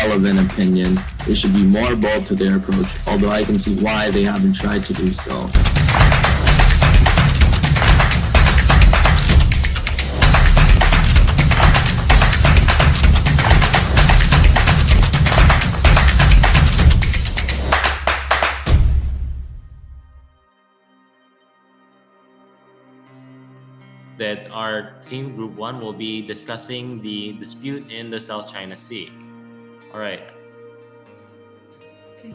relevant opinion, they should be more bold to their approach, although I can see why they haven't tried to do so. That our team group 1 will be discussing the dispute in the South China Sea. All right. Okay.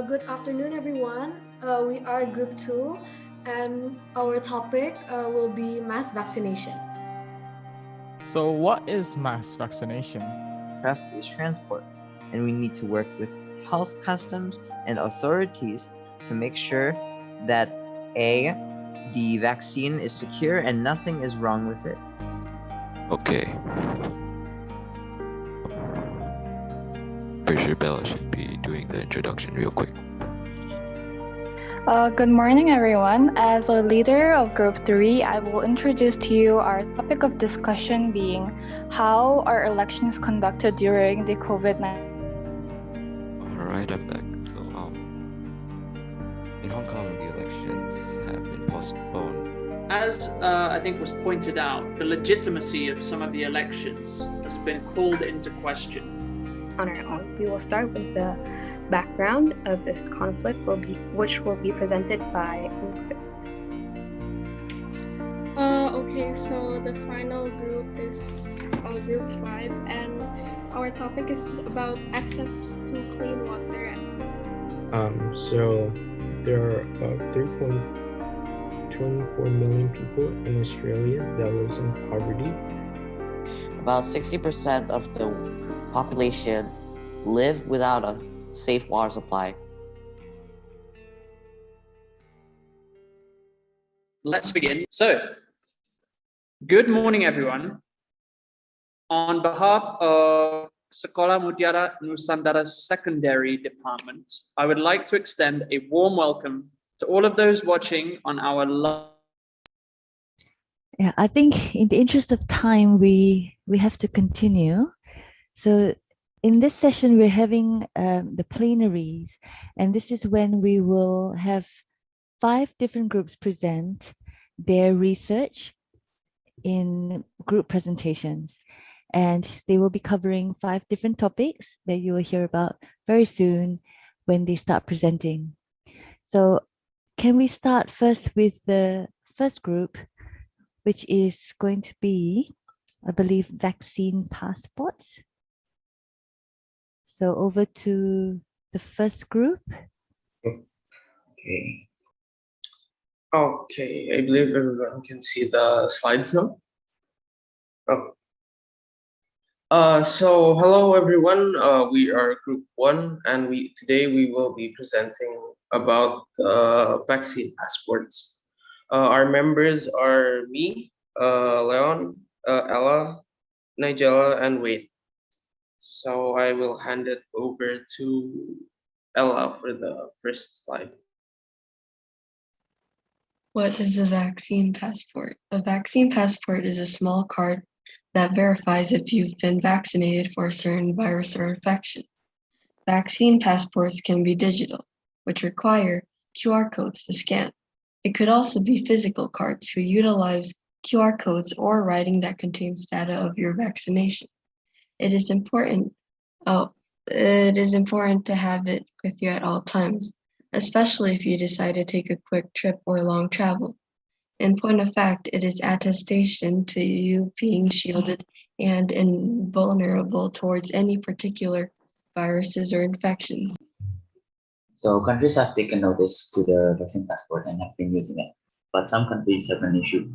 Good afternoon, everyone. We are group 2, and our topic will be mass vaccination. So what is mass vaccination? Craft is transport, and we need to work with health customs and authorities to make sure that the vaccine is secure and nothing is wrong with it. Okay. Pretty sure Bella should be doing the introduction real quick. Good morning, everyone. As a leader of Group 3, I will introduce to you our topic of discussion being how are elections conducted during the COVID-19. Alright, I'm back. So, in Hong Kong, the elections have been postponed. As I think was pointed out, the legitimacy of some of the elections has been called into question. On our own, we will start with the background of this conflict, which will be presented by Alexis. Okay, so the final group is group 5, and our topic is about access to clean water. So there are about 3.24 million people in Australia that lives in poverty. About 60% of the population live without a safe water supply. Let's begin. So, good morning, everyone. On behalf of Sekolah Mutiara Nusantara Secondary Department, I would like to extend a warm welcome to all of those watching on our live. Yeah, I think in the interest of time, we have to continue. So in this session, we're having the plenaries, and this is when we will have 5 different groups present their research in group presentations. And they will be covering 5 different topics that you will hear about very soon when they start presenting. So can we start first with the first group, which is going to be, I believe, vaccine passports. So over to the first group. Okay. Okay, I believe everyone can see the slides now. So hello everyone. We are group 1, and today we will be presenting about vaccine passports. Our members are me, Leon, Ella, Nigella, and Wade. So I will hand it over to Ella for the first slide. What is a vaccine passport? A vaccine passport is a small card that verifies if you've been vaccinated for a certain virus or infection. Vaccine passports can be digital, which require QR codes to scan. It could also be physical cards who utilize QR codes or writing that contains data of your vaccination. It is important to have it with you at all times, especially if you decide to take a quick trip or long travel. In point of fact, it is attestation to you being shielded and invulnerable towards any particular viruses or infections. So countries have taken notice to the vaccine passport and have been using it, but some countries have an issue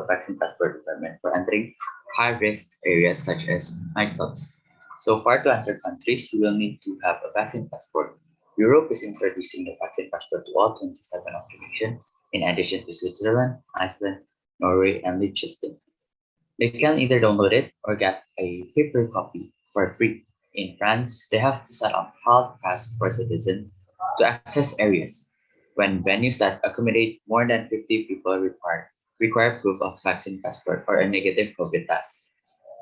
vaccine passport requirement for entering high-risk areas such as nightclubs. So far, to enter countries, you will need to have a vaccine passport. Europe is introducing the vaccine passport to all 27 of the nation, in addition to Switzerland, Iceland, Norway, and Liechtenstein. They can either download it or get a paper copy for free. In France, they have to set up health pass for citizens to access areas when venues that accommodate more than 50 people require proof of vaccine passport or a negative COVID test.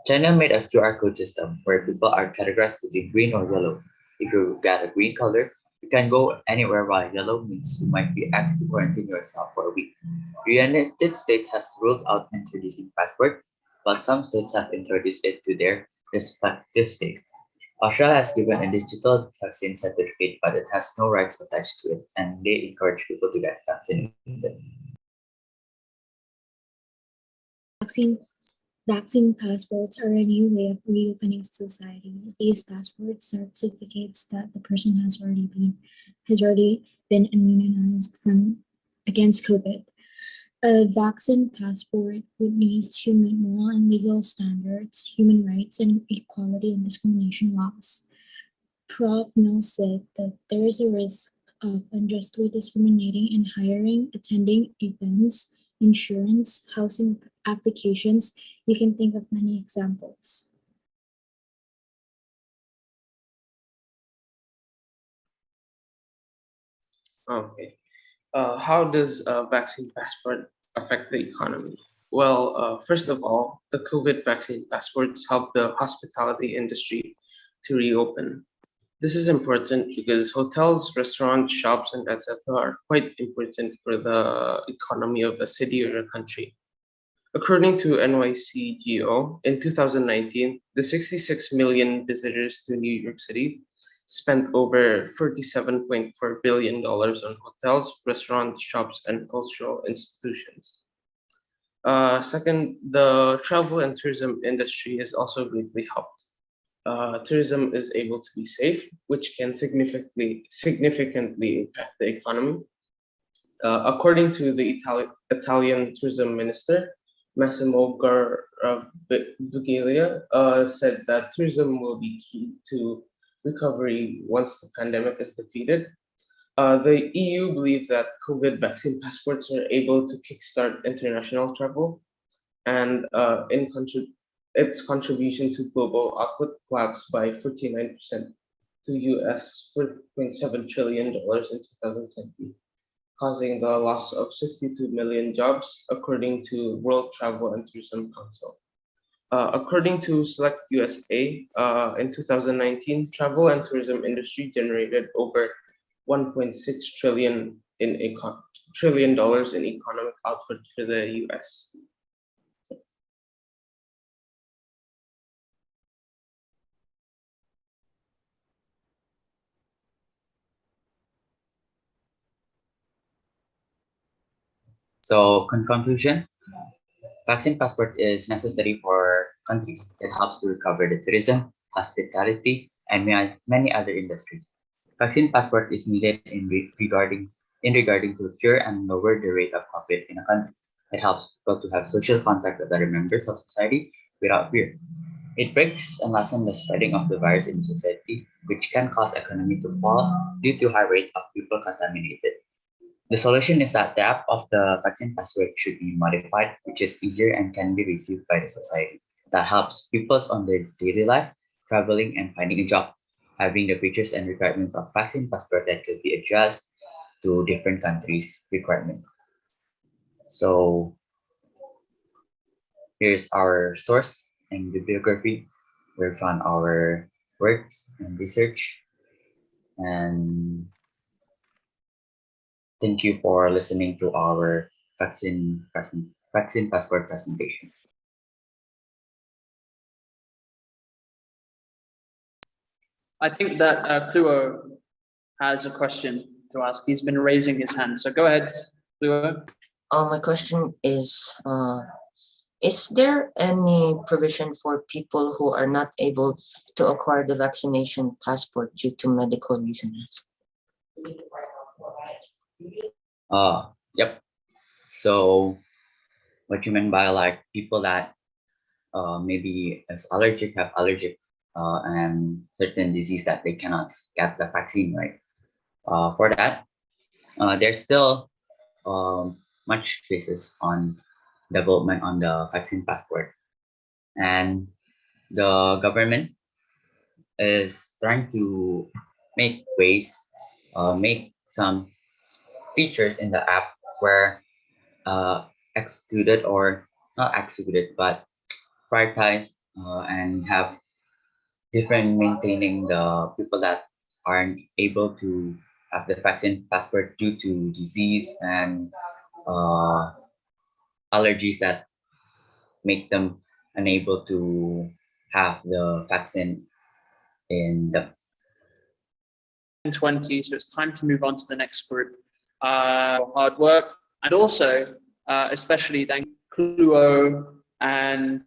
China made a QR code system where people are categorized between green or yellow. If you get a green color, you can go anywhere, while yellow means you might be asked to quarantine yourself for a week. The United States has ruled out introducing passport, but some states have introduced it to their respective states. Australia has given a digital vaccine certificate, but it has no rights attached to it, and they encourage people to get vaccinated. Vaccine Vaccine passports are a new way of reopening society. These passports are certificates that the person has already been immunized from against COVID. A vaccine passport would need to meet moral and legal standards, human rights, and equality and discrimination laws. Prof. Mill said that there is a risk of unjustly discriminating in hiring, attending events, insurance, housing applications. You can think of many examples. Okay. How does a vaccine passport affect the economy? Well, first of all, the COVID vaccine passports help the hospitality industry to reopen. This is important because hotels, restaurants, shops, and etc. are quite important for the economy of a city or a country. According to NYCGO, in 2019, the 66 million visitors to New York City spent over $47.4 billion on hotels, restaurants, shops, and cultural institutions. Second, the travel and tourism industry is also greatly helped. Tourism is able to be safe, which can significantly impact the economy. According to the Italian tourism minister, Massimo Garavaglia, said that tourism will be key to recovery once the pandemic is defeated. The EU believes that COVID vaccine passports are able to kickstart international travel, and its contribution to global output collapsed by 49% to US $4.7 trillion in 2020, causing the loss of 62 million jobs, according to World Travel and Tourism Council. According to Select USA, in 2019, travel and tourism industry generated over $1.6 trillion in economic output for the US. So, in conclusion, vaccine passport is necessary for countries. It helps to recover the tourism, hospitality, and many other industries. Vaccine passport is needed regarding to cure and lower the rate of COVID in a country. It helps people to have social contact with other members of society without fear. It breaks and lessens the spreading of the virus in society, which can cause economy to fall due to high rate of people contaminated. The solution is that the app of the vaccine passport should be modified, which is easier and can be received by the society. That helps people on their daily life, traveling, and finding a job, having the features and requirements of vaccine passport that could be adjusted to different countries' requirements. So here's our source and bibliography. We found our works and research, and thank you for listening to our vaccine passport presentation. I think that Pluo has a question to ask. He's been raising his hand. So go ahead, Pluo. My question is there any provision for people who are not able to acquire the vaccination passport due to medical reasons? Yep. So what you mean by like people that maybe have allergic and certain disease that they cannot get the vaccine, right? For that, there's still much cases on development on the vaccine passport, and the government is trying to make make some features in the app where excluded or not excluded, but prioritize and have different maintaining the people that aren't able to have the vaccine passport due to disease and uh, allergies that make them unable to have the vaccine in the 20, so it's time to move on to the next group. Hard work, and also especially thank Cluo and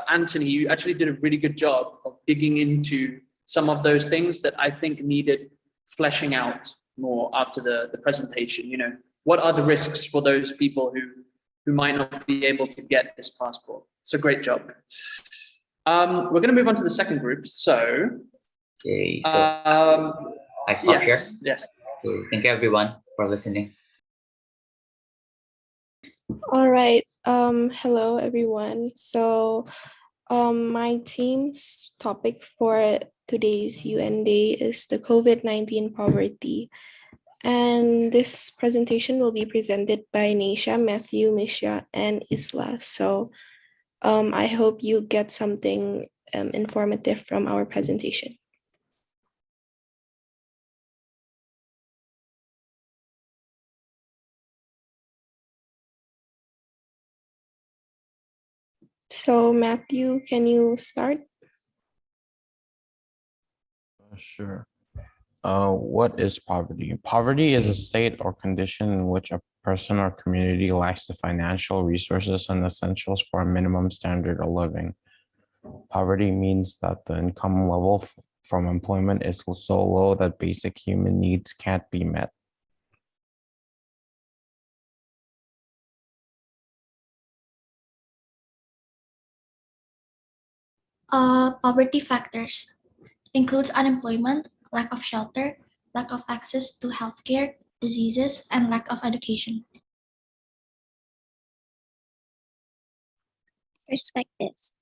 Anthony. You actually did a really good job of digging into some of those things that I think needed fleshing out more after the presentation. You know, what are the risks for those people who might not be able to get this passport? So great job. We're going to move on to the second group. So, okay, so I stop here. Yes. Okay, thank you everyone for listening. All right. Hello everyone. So my team's topic for today's UN Day is the COVID-19 poverty. And this presentation will be presented by Nisha, Matthew, Misha, and Isla. So I hope you get something informative from our presentation. So Matthew, can you start? Sure. What is poverty? Poverty is a state or condition in which a person or community lacks the financial resources and essentials for a minimum standard of living. Poverty means that the income level from employment is so low that basic human needs can't be met. Poverty factors includes unemployment, lack of shelter, lack of access to healthcare, diseases, and lack of education. Perspectives.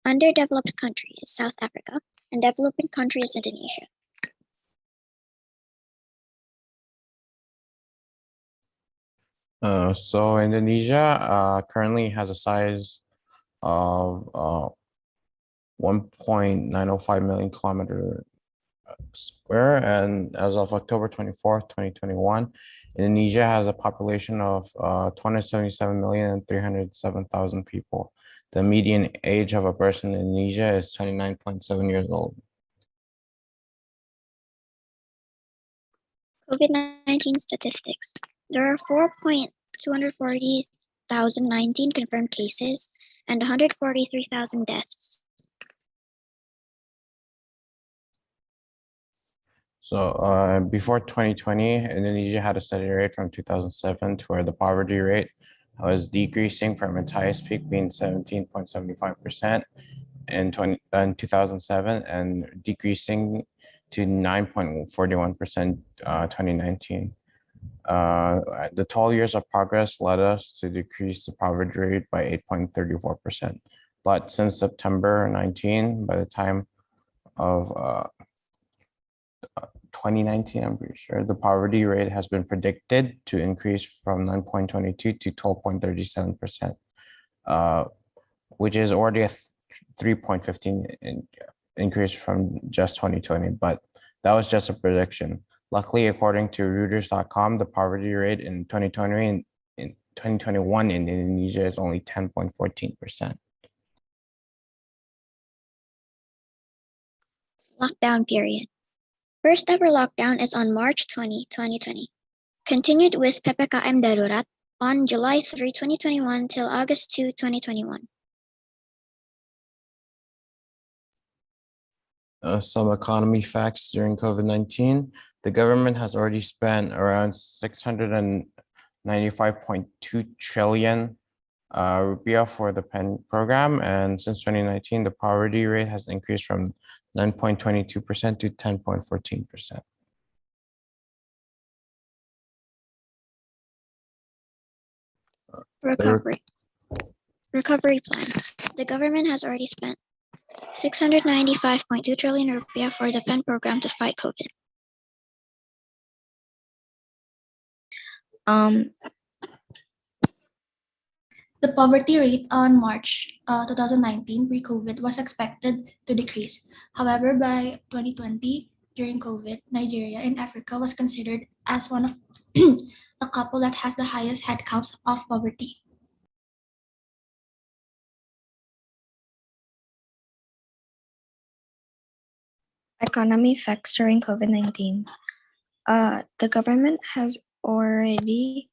Underdeveloped country is South Africa, and developing country is Indonesia. So Indonesia currently has a size of 1.905 million kilometer square, and as of October 24th, 2021, Indonesia has a population of 277,307,000 people. The median age of a person in Indonesia is 29.7 years old. COVID-19 statistics. There are 4,240,019 confirmed cases and 143,000 deaths. So before 2020, Indonesia had a steady rate from 2007 to where the poverty rate was decreasing from its highest peak being 17.75% in 2007 and decreasing to 9.41% 2019. The 12 years of progress led us to decrease the poverty rate by 8.34%. But since September 19, by the time of 2019, I'm pretty sure, the poverty rate has been predicted to increase from 9.22 to 12.37%, which is already a 3.15 increase from just 2020, but that was just a prediction. Luckily, according to Reuters.com, the poverty rate in 2020 and in 2021 in Indonesia is only 10.14%. Lockdown period. First ever lockdown is on March 20, 2020. Continued with PPKM Darurat on July 3, 2021 till August 2, 2021. Some economy facts during COVID-19. The government has already spent around 695.2 trillion rupiah for the PEN program, and since 2019, the poverty rate has increased from 9.22% to 10.14%. Recovery plan. The government has already spent 695.2 trillion rupiah for the PEN program to fight COVID. The poverty rate on March 2019 pre-COVID was expected to decrease. However, by 2020, during COVID, Nigeria in Africa was considered as one of a couple that has the highest headcounts of poverty. Economy effects during COVID-19. The government has already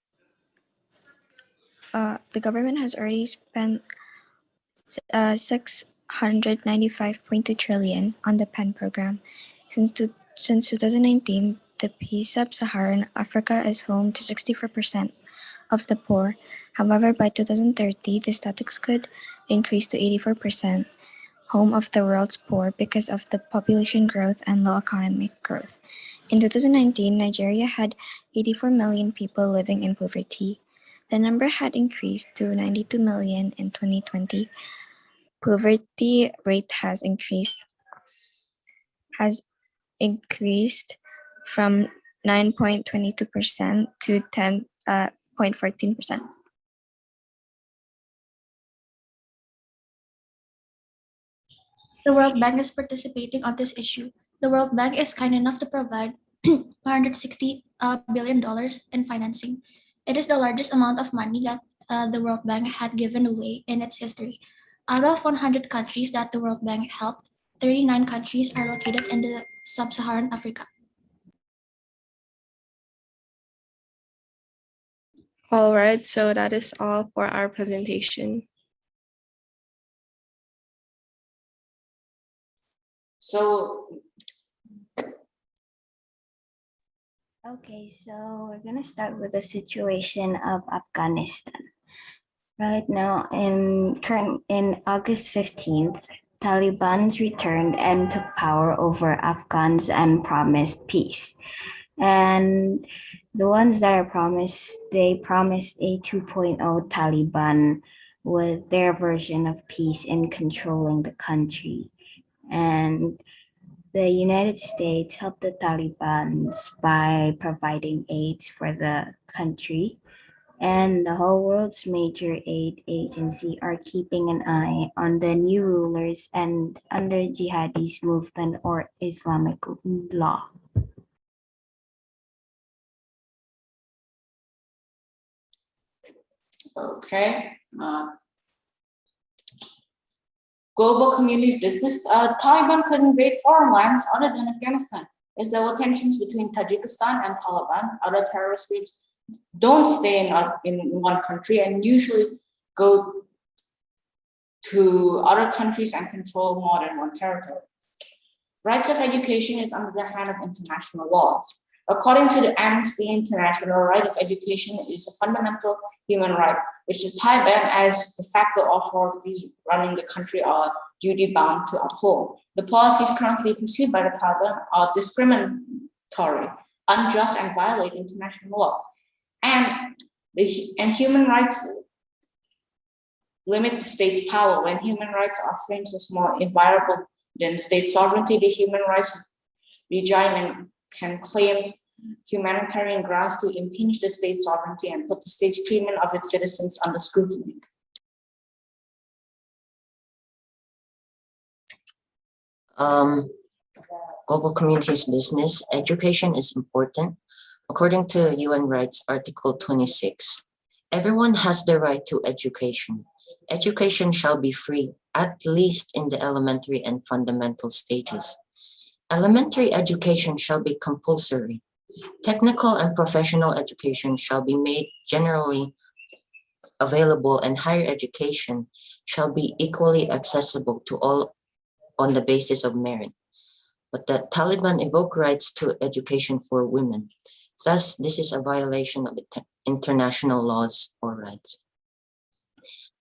spent 695.2 trillion on the PEN program. Since 2019, the sub-Saharan Africa is home to 64% of the poor. However, by 2030, the statistics could increase to 84%, home of the world's poor because of the population growth and low economic growth. In 2019, Nigeria had 84 million people living in poverty. The number had increased to 92 million in 2020. Poverty rate has increased from 9.22% to 10.14%. The World Bank is participating on this issue. The World Bank is kind enough to provide $160 billion in financing. It is the largest amount of money that the World Bank had given away in its history. Out of 100 countries that the World Bank helped, 39 countries are located in the sub-Saharan Africa. All right, so that is all for our presentation. Okay, so we're gonna start with the situation of Afghanistan. Right now, in August 15th, Taliban's returned and took power over Afghans and promised peace. And the ones that they promised a 2.0 Taliban with their version of peace in controlling the country. And the United States helped the Taliban by providing aids for the country. And the whole world's major aid agency are keeping an eye on the new rulers and under jihadist movement or Islamic law. Okay. Global communities business. Taliban could invade foreign lands other than Afghanistan. As there were tensions between Tajikistan and Taliban, other terrorist groups don't stay in one country and usually go to other countries and control more than one territory. Rights of education is under the hand of international laws. According to the Amnesty International, right of education is a fundamental human right, which the Taliban, as de facto authorities running the country, are duty-bound to uphold. The policies currently pursued by the Taliban are discriminatory, unjust, and violate international law. And human rights limit the state's power. When human rights are framed as more inviolable than state sovereignty, the human rights regime can claim humanitarian grounds to impinge the state's sovereignty and put the state's treatment of its citizens under scrutiny. Global communities business. Education is important. According to UN Rights Article 26, everyone has the right to education. Education shall be free, at least in the elementary and fundamental stages. Elementary education shall be compulsory. Technical and professional education shall be made generally available, and higher education shall be equally accessible to all on the basis of merit. But the Taliban invoke rights to education for women. Thus, this is a violation of international laws or rights.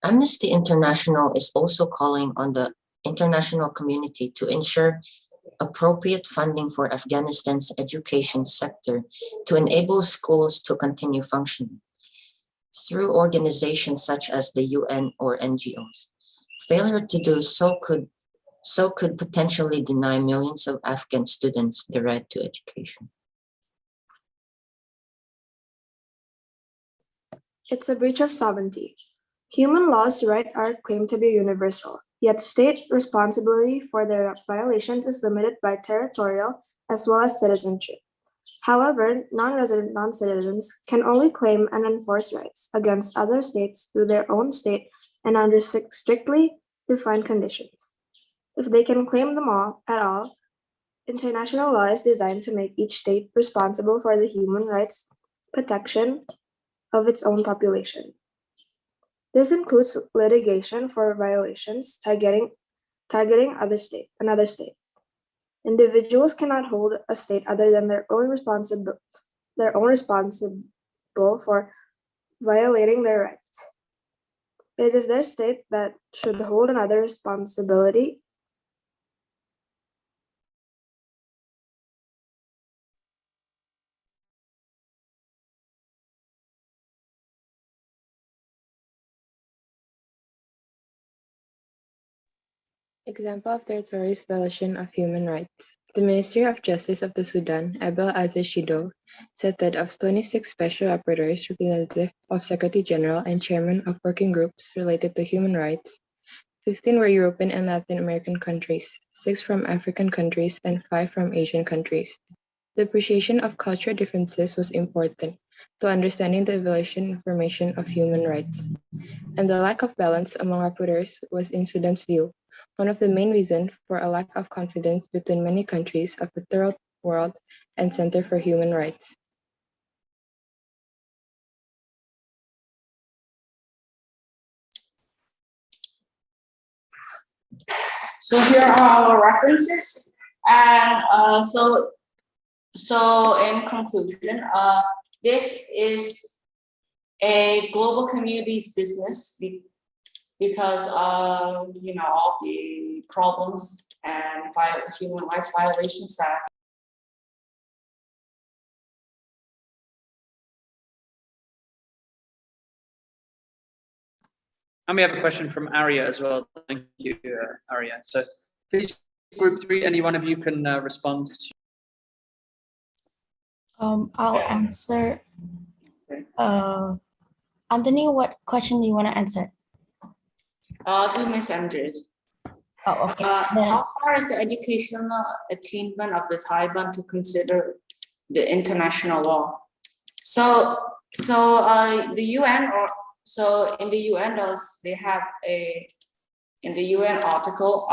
Amnesty International is also calling on the international community to ensure appropriate funding for Afghanistan's education sector to enable schools to continue functioning through organizations such as the UN or NGOs. Failure to do so could potentially deny millions of Afghan students the right to education. It's a breach of sovereignty. Human laws' rights are claimed to be universal, yet state responsibility for their violations is limited by territorial as well as citizenship. However, non-resident non-citizens can only claim and enforce rights against other states through their own state and under strictly defined conditions. If they can claim them all at all, international law is designed to make each state responsible for the human rights protection of its own population. This includes litigation for violations targeting another state. Individuals cannot hold a state other than their own responsible for violating their rights. It is their state that should hold another responsibility. Example of territories' violation of human rights. The Ministry of Justice of the Sudan, Abel Aziz Shido, said that of 26 special operators, representative of Secretary General and chairman of working groups related to human rights, 15 were European and Latin American countries, 6 from African countries, and 5 from Asian countries. The appreciation of cultural differences was important to understanding the evaluation information of human rights. And the lack of balance among operators was in Sudan's view one of the main reasons for a lack of confidence between many countries of the Third World and Center for Human Rights. So here are our references, and so in conclusion, this is a global community's business because of all the problems and human rights violations that And we have a question from Arya as well. Thank you, Arya. So please, group 3, any one of you can respond. I'll answer. Anthony, what question do you want to answer? To Ms. Andres. Oh, okay. How far is the educational attainment of the Taliban to consider the international law? So the UN in the UN they have in the UN article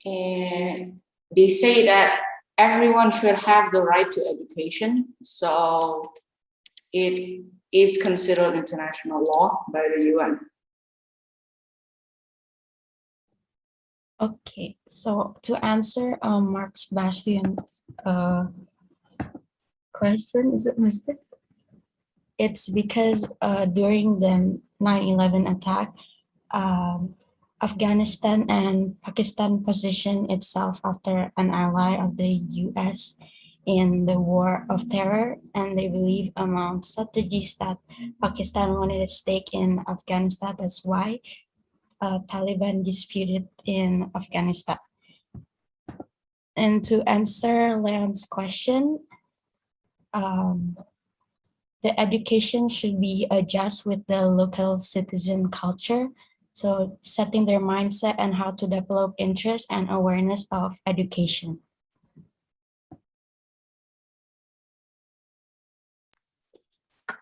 and they say that everyone should have the right to education. So it is considered international law by the UN. Okay, so to answer Mark's Bastian's question, is it mistake? It's because during the 9/11 attack, Afghanistan and Pakistan positioned itself after an ally of the US in the war of terror, and they believe among strategies that Pakistan wanted a stake in Afghanistan. That's why Taliban disputed in Afghanistan. And to answer Leon's question, the education should be adjusted with the local citizen culture. So setting their mindset and how to develop interest and awareness of education.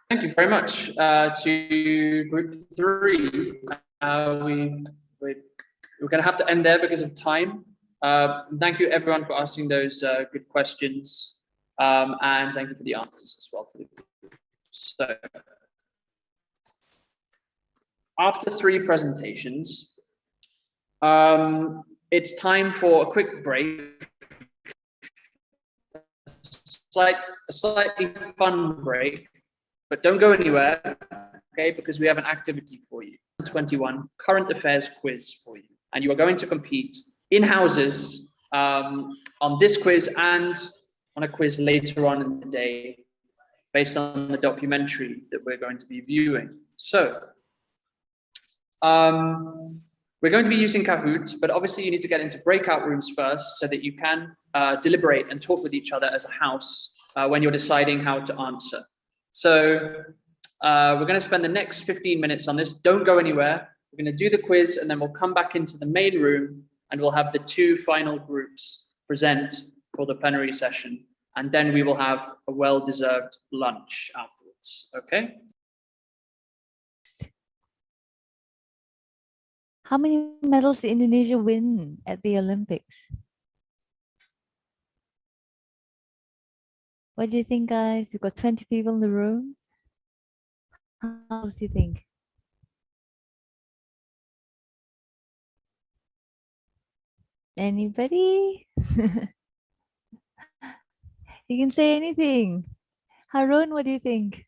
Thank you very much to group 3. We're going to have to end there because of time. Thank you everyone for asking those good questions, and thank you for the answers as well. So, after 3 presentations, it's time for a quick break. A slightly fun break, but don't go anywhere, okay? Because we have an activity for you. 21 current affairs quiz for you, and you are going to compete in houses on this quiz and on a quiz later on in the day based on the documentary that we're going to be viewing. So we're going to be using Kahoot, but obviously you need to get into breakout rooms first so that you can deliberate and talk with each other as a house when you're deciding how to answer. So We're going to spend the next 15 minutes on this. Don't go anywhere. We're going to do the quiz and then we'll come back into the main room and we'll have the two final groups present for the plenary session. And then we will have a well-deserved lunch afterwards. Okay? How many medals did Indonesia win at the Olympics? What do you think, guys? We've got 20 people in the room. How do you think? Anybody? You can say anything. Harun, what do you think?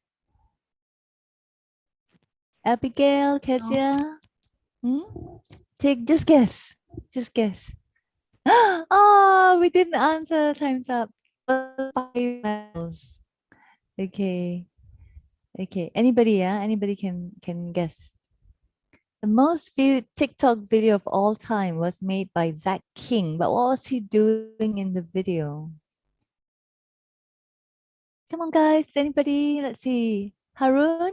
Abigail, Kezia? Just guess. Just guess. Oh, we didn't answer. Time's up. 5 medals. Okay. Okay. Anybody, yeah? Anybody can guess. The most viewed TikTok video of all time was made by Zach King, but what was he doing in the video? Come on, guys. Anybody? Let's see. Harun?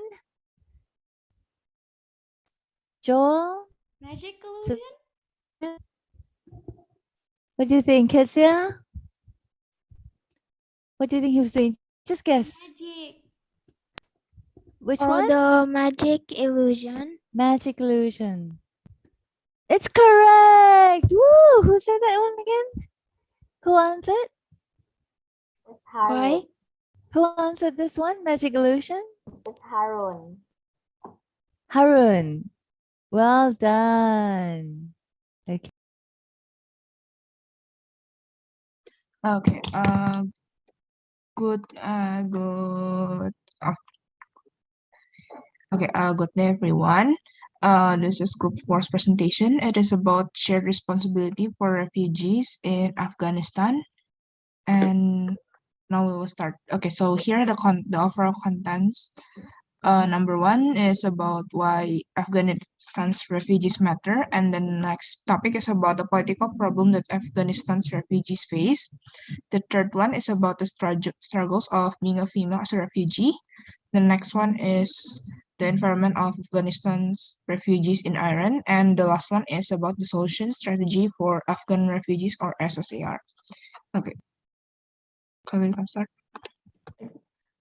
Joel? Magic illusion? What do you think, Kezia? What do you think he was doing? Just guess. Magic. Which one? The magic illusion. Magic illusion. It's correct. Woo! Who said that one again? Who answered? It's Harun. Why? Who answered this one? Magic illusion? It's Harun. Harun. Well done. Okay. Okay. Good. Okay. Good day, everyone. This is Group 4's presentation. It is about shared responsibility for refugees in Afghanistan. And now we will start. Okay. So here are the overall contents. Number 1 is about why Afghanistan's refugees matter, and the next topic is about the political problem that Afghanistan's refugees face. The third one is about the struggles of being a female as a refugee. The next one is the environment of Afghanistan's refugees in Iran, and the last one is about the solution strategy for Afghan refugees or SSAR. Okay, Colin, you can start.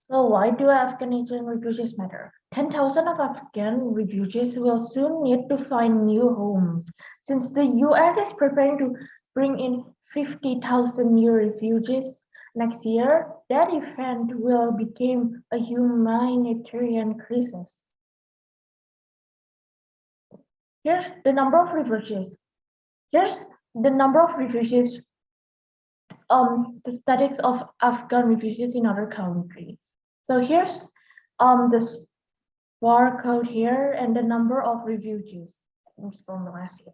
So why do Afghanistan refugees matter? 10,000 of Afghan refugees will soon need to find new homes. Since the US is preparing to bring in 50,000 new refugees next year, that event will become a humanitarian crisis. Here's the number of refugees. The statistics of Afghan refugees in other countries. So here's the barcode here and the number of refugees from last year.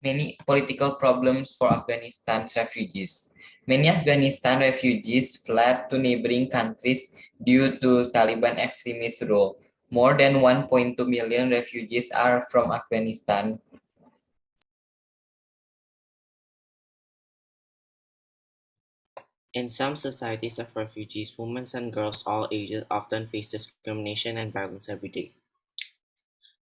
Many political problems for Afghanistan's refugees. Many Afghanistan refugees fled to neighboring countries due to Taliban extremist rule. More than 1.2 million refugees are from Afghanistan. In some societies of refugees, women and girls all ages often face discrimination and violence every day.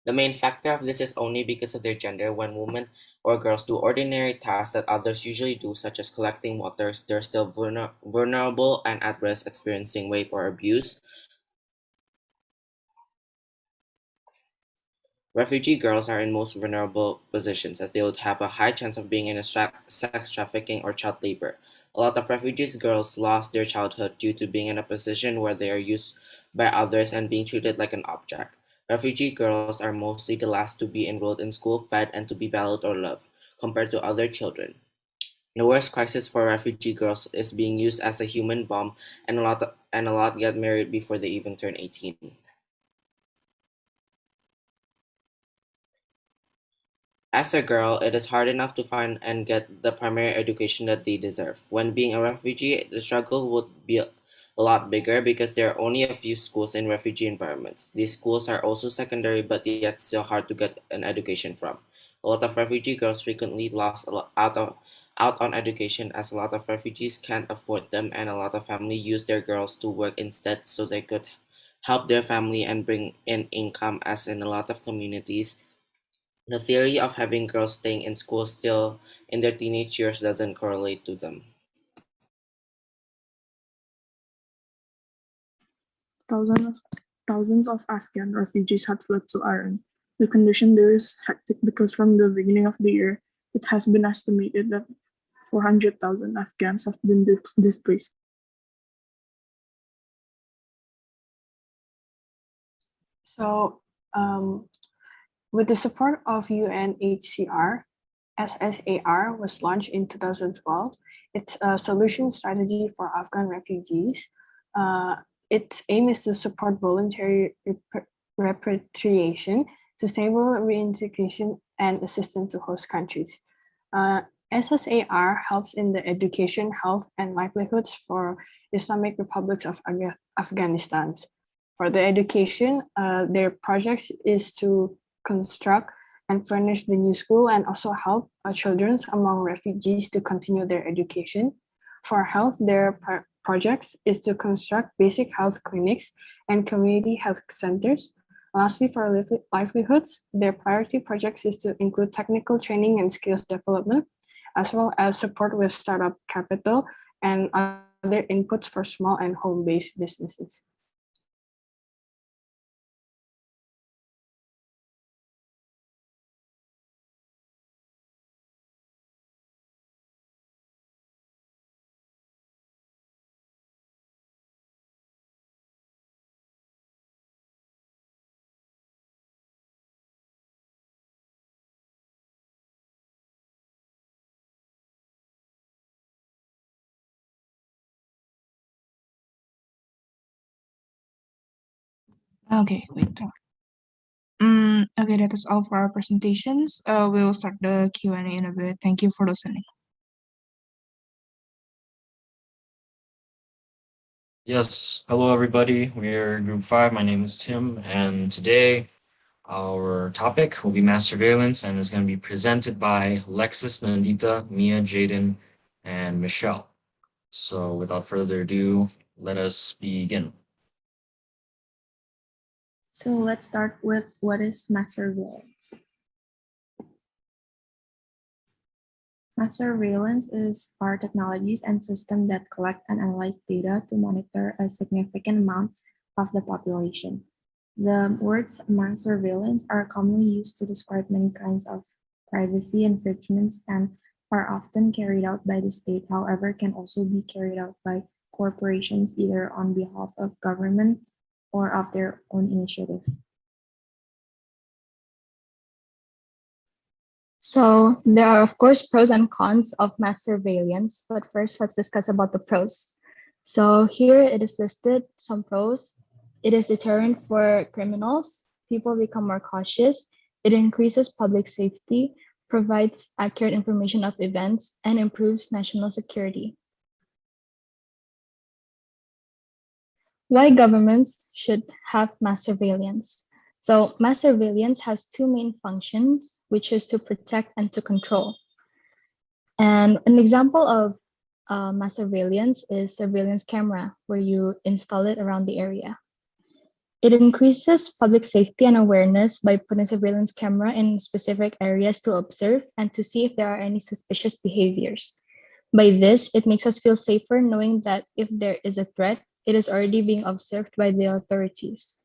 The main factor of this is only because of their gender. When women or girls do ordinary tasks that others usually do, such as collecting water, they're still vulnerable and at risk experiencing rape or abuse. Refugee girls are in most vulnerable positions as they would have a high chance of being in a sex trafficking or child labor. A lot of refugee girls lost their childhood due to being in a position where they are used by others and being treated like an object. Refugee girls are mostly the last to be enrolled in school, fed, and to be valued or loved, compared to other children. The worst crisis for refugee girls is being used as a human bomb, and a lot get married before they even turn 18. As a girl, it is hard enough to find and get the primary education that they deserve. When being a refugee, the struggle would be a lot bigger because there are only a few schools in refugee environments. These schools are also secondary, but yet still hard to get an education from. A lot of refugee girls frequently lost out out on education, as a lot of refugees can't afford them, and a lot of families use their girls to work instead so they could help their family and bring in income. As in a lot of communities, the theory of having girls staying in school still in their teenage years doesn't correlate to them. Thousands of Afghan refugees had fled to Iran. The condition there is hectic because from the beginning of the year, it has been estimated that 400,000 Afghans have been displaced. So, with the support of UNHCR, SSAR was launched in 2012. It's a solution strategy for Afghan refugees. Its aim is to support voluntary repatriation, sustainable reintegration, and assistance to host countries. SSAR helps in the education, health, and livelihoods for Islamic republics of Afghanistan. For the education, their projects is to construct and furnish the new school and also help children among refugees to continue their education. For health, their projects is to construct basic health clinics and community health centers. Lastly, for livelihoods, their priority projects is to include technical training and skills development, as well as support with startup capital and other inputs for small and home-based businesses. Okay, wait. Okay, that is all for our presentations. We'll start the Q&A in a bit. Thank you for listening. Yes, hello everybody. We're Group 5. My name is Tim, and today our topic will be mass surveillance and is going to be presented by Lexis, Nandita, Mia, Jaden, and Michelle. So without further ado, let us begin. So let's start with what is mass surveillance. Mass surveillance is our technologies and systems that collect and analyze data to monitor a significant amount of the population. The words mass surveillance are commonly used to describe many kinds of privacy infringements and are often carried out by the state, however, can also be carried out by corporations either on behalf of government or of their own initiative. So there are, of course, pros and cons of mass surveillance, but first let's discuss about the pros. So here it is listed, some pros. It is deterrent for criminals. People become more cautious. It increases public safety, provides accurate information of events, and improves national security. Why governments should have mass surveillance? So mass surveillance has two main functions, which is to protect and to control. And an example of mass surveillance is surveillance camera, where you install it around the area. It increases public safety and awareness by putting surveillance camera in specific areas to observe and to see if there are any suspicious behaviors. By this, it makes us feel safer knowing that if there is a threat, it is already being observed by the authorities.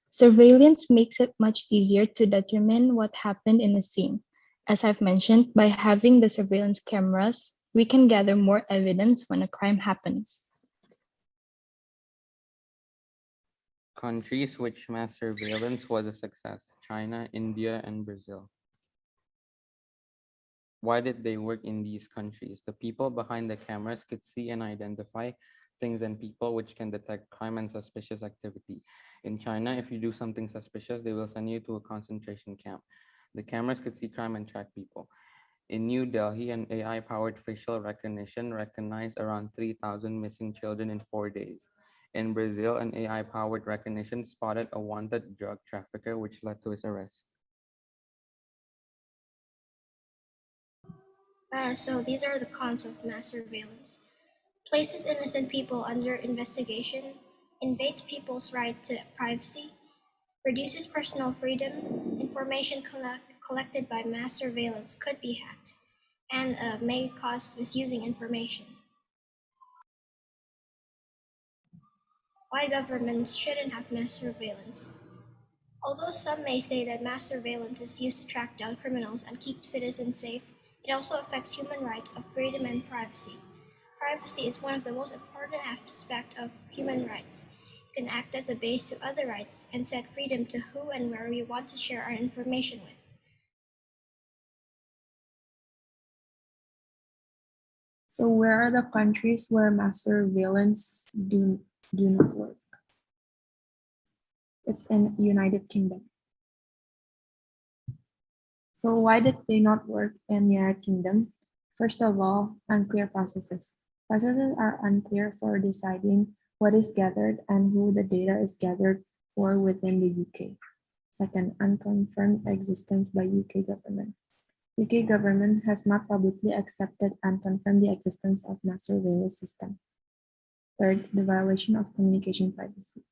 Surveillance makes it much easier to determine what happened in a scene. As I've mentioned, by having the surveillance cameras, we can gather more evidence when a crime happens. Countries which mass surveillance was a success: China, India, and Brazil. Why did they work in these countries? The people behind the cameras could see and identify things and people which can detect crime and suspicious activity. In China, if you do something suspicious, they will send you to a concentration camp. The cameras could see crime and track people. In New Delhi, an AI-powered facial recognition recognized around 3,000 missing children in 4 days. In Brazil, an AI-powered recognition spotted a wanted drug trafficker, which led to his arrest. So these are the cons of mass surveillance. Places innocent people under investigation, invades people's right to privacy, reduces personal freedom, information collected by mass surveillance could be hacked, and may cause misusing information. Why governments shouldn't have mass surveillance. Although some may say that mass surveillance is used to track down criminals and keep citizens safe, it also affects human rights of freedom and privacy. Privacy is one of the most important aspects of human rights. It can act as a base to other rights and set freedom to who and where we want to share our information with. So where are the countries where mass surveillance do not work? It's in United Kingdom. So why did they not work in United Kingdom? First of all, unclear processes. Processes are unclear for deciding what is gathered and who the data is gathered for within the UK. Second, unconfirmed existence by UK government. UK government has not publicly accepted and confirmed the existence of mass surveillance system. Third, the violation of communication privacy.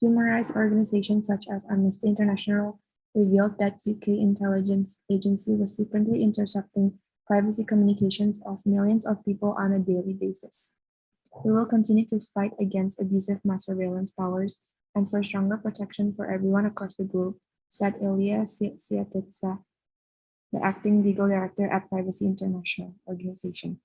Human rights organizations such as Amnesty International revealed that UK intelligence agency was secretly intercepting privacy communications of millions of people on a daily basis. We will continue to fight against abusive mass surveillance powers and for stronger protection for everyone across the globe, said Ilya Siatitsa, the acting legal director at Privacy International organization.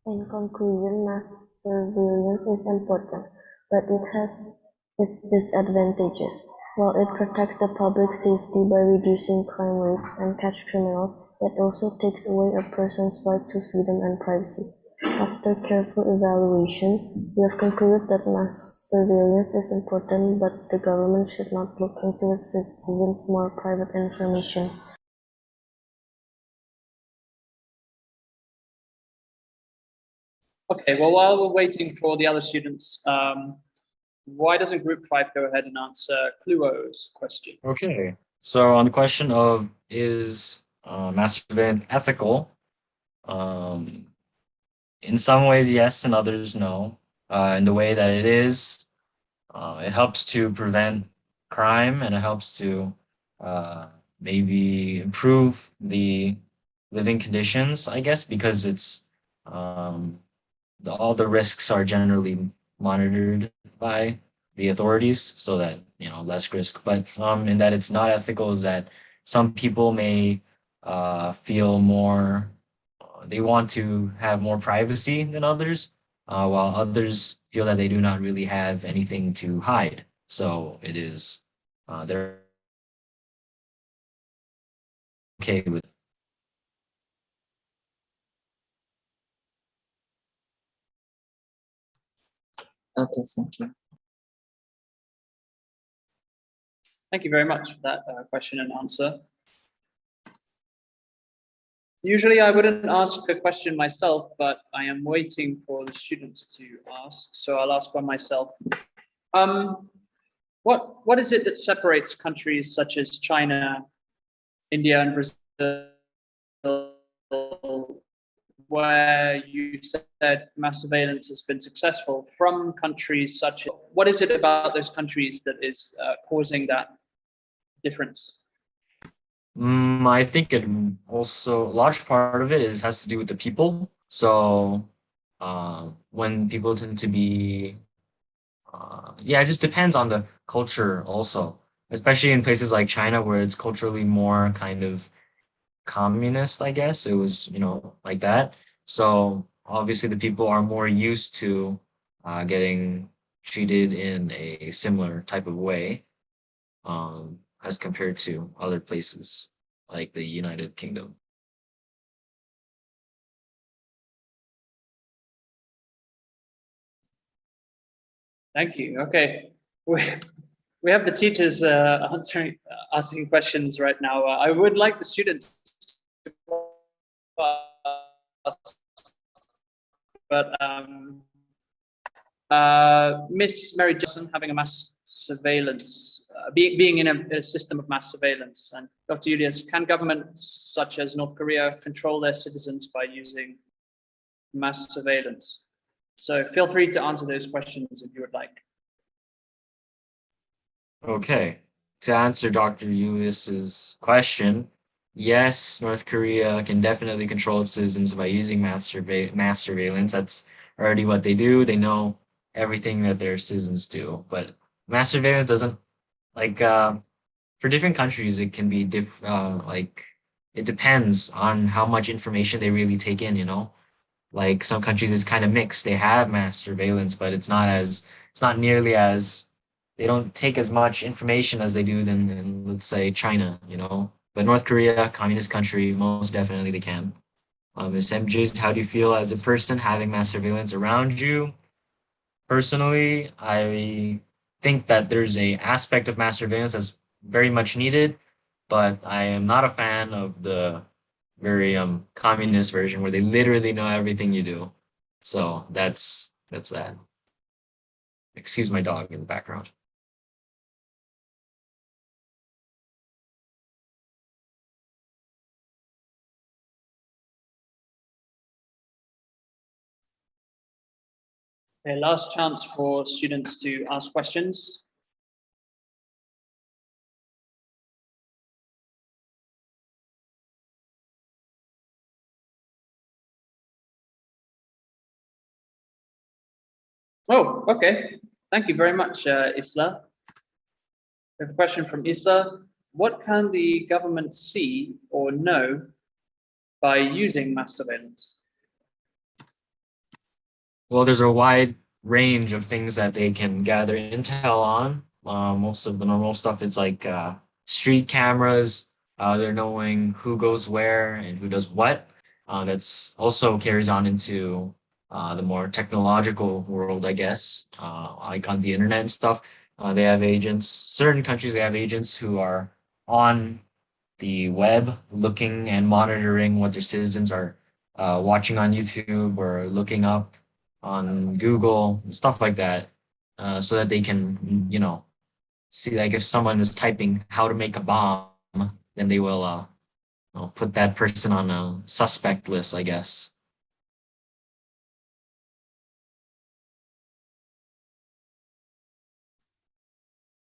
In conclusion, mass surveillance is important, but it has its disadvantages. While it protects the public safety by reducing crime rates and catch criminals, it also takes away a person's right to freedom and privacy. After careful evaluation, we have concluded that mass surveillance is important, but the government should not look into its citizens' more private information. Okay, well, while we're waiting for the other students, why doesn't Group 5 go ahead and answer Cluo's question? Okay, so on the question of is mass surveillance ethical? In some ways, yes, and others, no. In the way that it is, it helps to prevent crime and it helps to maybe improve the living conditions, I guess, because it's all the risks are generally monitored by the authorities so that less risk. But in that it's not ethical is that some people may feel more they want to have more privacy than others, while others feel that they do not really have anything to hide. So it is they're okay with. Okay, thank you. Thank you very much for that question and answer. Usually I wouldn't ask a question myself, but I am waiting for the students to ask, so I'll ask one myself. What is it that separates countries such as China, India, and Brazil, where you said mass surveillance has been successful, from countries such as, what is it about those countries that is causing that difference? I think it also a large part of it has to do with the people. So when people tend to be, it just depends on the culture also, especially in places like China where it's culturally more kind of communist, I guess. It was, like that. So obviously the people are more used to getting treated in a similar type of way. As compared to other places like the United Kingdom. Thank you. Okay, we have the teachers asking questions right now. I would like the students to ask, but Miss Mary Johnson, having a mass surveillance being in a system of mass surveillance. And Dr. Julius, can governments such as North Korea control their citizens by using mass surveillance? So feel free to answer those questions if you would like. Okay, to answer Dr. Julius's question, yes, North Korea can definitely control its citizens by using mass surveillance. That's already what they do. They know everything that their citizens do. But mass surveillance doesn't, like, for different countries, it can be like, it depends on how much information they really take in, you know? Like some countries it's kind of mixed. They have mass surveillance, but it's not nearly as, they don't take as much information as they do than in, let's say, China, you know? But North Korea, communist country, most definitely they can. Ms. MJs, how do you feel as a person having mass surveillance around you? Personally, I think that there's a aspect of mass surveillance that's very much needed, but I am not a fan of the very communist version where they literally know everything you do. So that's that. Excuse my dog in the background. Okay, last chance for students to ask questions. Oh, okay. Thank you very much, Isla. We have a question from Isla. What can the government see or know by using mass surveillance? Well, there's a wide range of things that they can gather intel on. Most of the normal stuff is like street cameras. They're knowing who goes where and who does what. That's also carries on into the more technological world, I guess, like on the internet and stuff. They have agents. Certain countries, they have agents who are on the web looking and monitoring what their citizens are watching on YouTube or looking up on Google, stuff like that, so that they can, you know, see, like if someone is typing how to make a bomb, then they will you know, put that person on a suspect list, I guess.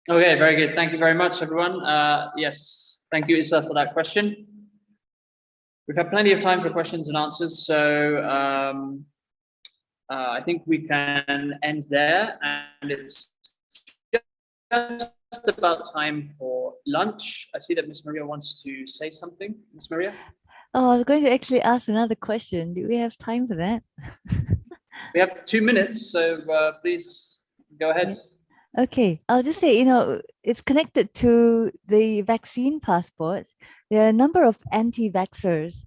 Okay, very good. Thank you very much, everyone. Yes, thank you, Isa, for that question. We've had plenty of time for questions and answers, so I think we can end there, and it's just about time for lunch. I see that Miss Maria wants to say something. Miss Maria? Oh, I was going to actually ask another question. Do we have time for that? We have 2 minutes, so please go ahead. Okay, I'll just say, you know, it's connected to the vaccine passports. There are a number of anti-vaxxers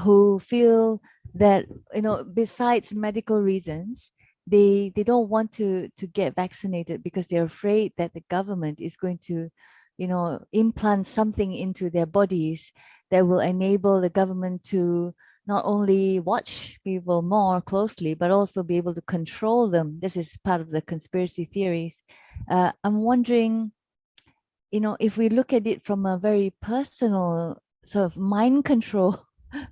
who feel that, you know, besides medical reasons, they don't want to get vaccinated because they're afraid that the government is going to, you know, implant something into their bodies that will enable the government to not only watch people more closely, but also be able to control them. This is part of the conspiracy theories. I'm wondering, you know, if we look at it from a very personal sort of mind control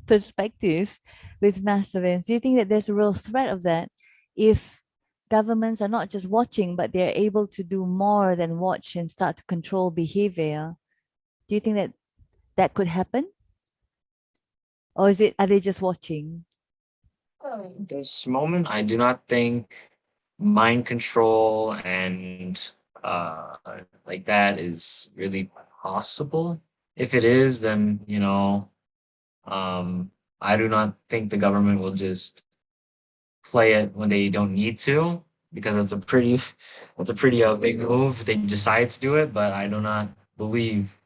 perspective with mass surveillance, do you think that there's a real threat of that if governments are not just watching, but they're able to do more than watch and start to control behavior? Do you think that that could happen? Or are they just watching? At this moment, I do not think mind control and like that is really possible. If it is, then, you know, I do not think the government will just play it when they don't need to, because it's a pretty big move if they decide to do it, but I do not believe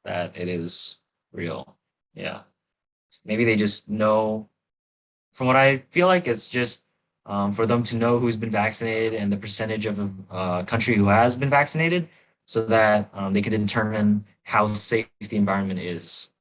that it is real. Yeah. Maybe they just know, from what I feel like, it's just for them to know who's been vaccinated and the percentage of a country who has been vaccinated, so that they can determine how safe the environment is.